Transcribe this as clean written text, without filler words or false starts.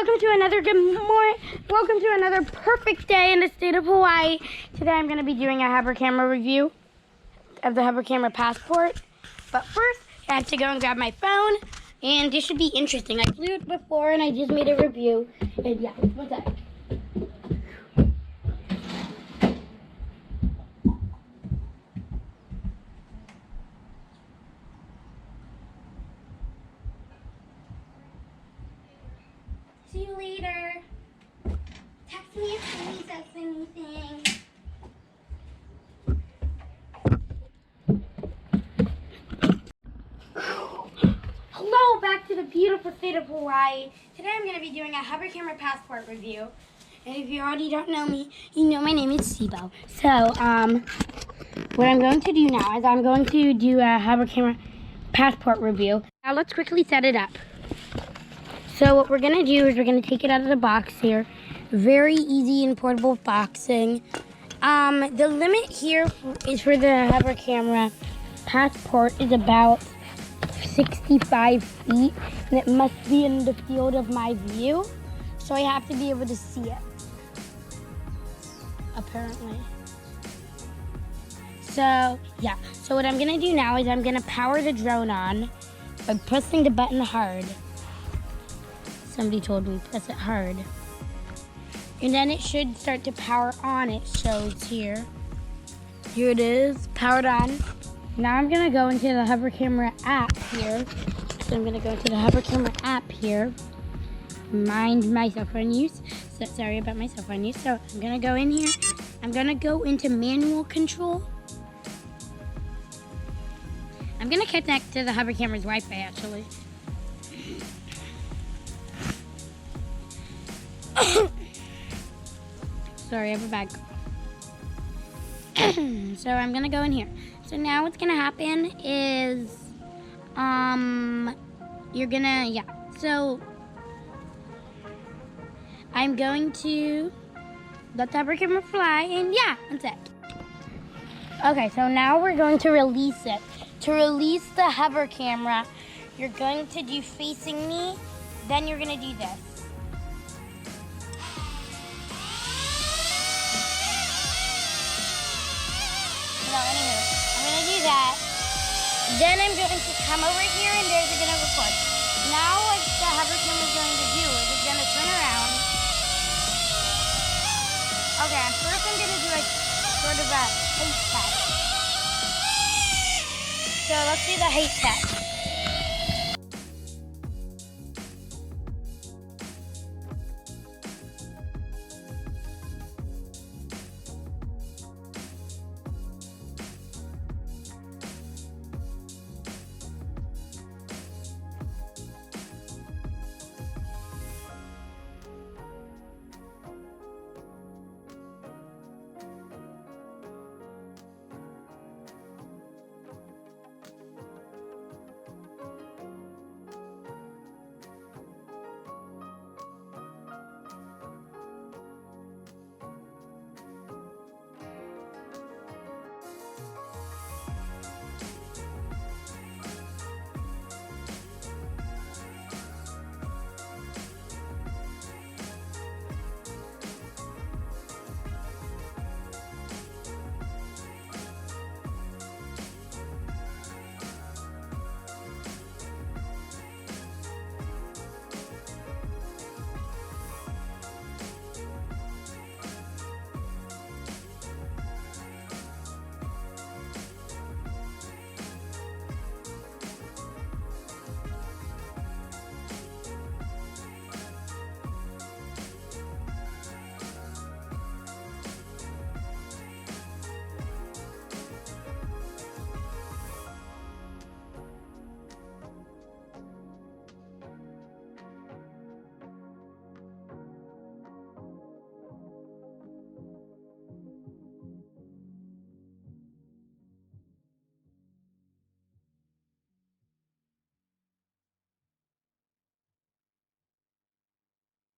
welcome to another welcome to another perfect day in the state of Hawaii. Today I'm going to be doing a hover camera review of the hover camera Passport. But first, I have to go and grab my phone, and this should be interesting. I flew it before and I just made a review. And yeah, what's that? See you later. Text me if you says anything. Hello, back to the beautiful state of Hawaii. Today I'm going to be doing a hover camera Passport review. And if you already don't know me, you know my name is Sibo. So, what I'm going to do now is I'm going to do a hover camera Passport review. Now let's quickly set it up. So what we're going to do is we're going to take it out of the box here. Very easy and portable boxing. The limit here is for the hover camera Passport is about 65 feet. And it must be in the field of my view. So I have to be able to see it. Apparently. So, yeah. So what I'm going to do now is I'm going to power the drone on by pressing the button hard. Somebody told me press it hard. And then it should start to power on. It shows here. Here it is, powered on. Now I'm gonna go into the hover camera app here. So I'm gonna go into the hover camera app here. Mind my cell phone use. So, sorry about my cell phone use. So I'm gonna go in here. I'm gonna go into manual control. I'm gonna connect to the hover camera's Wi-Fi actually. Sorry, I have a bag. So I'm gonna go in here. So now what's gonna happen is, you're gonna, yeah. So I'm going to let the hover camera fly, and yeah, that's it. Okay, so now we're going to release it. To release the hover camera, you're going to do facing me, then you're gonna do this. No, anyway, I'm gonna do that. Then I'm going to come over here and there's gonna record. Now what the hover camera is going to do is it's gonna turn around. Okay, first I'm gonna do like sort of a height test. So let's do the height test.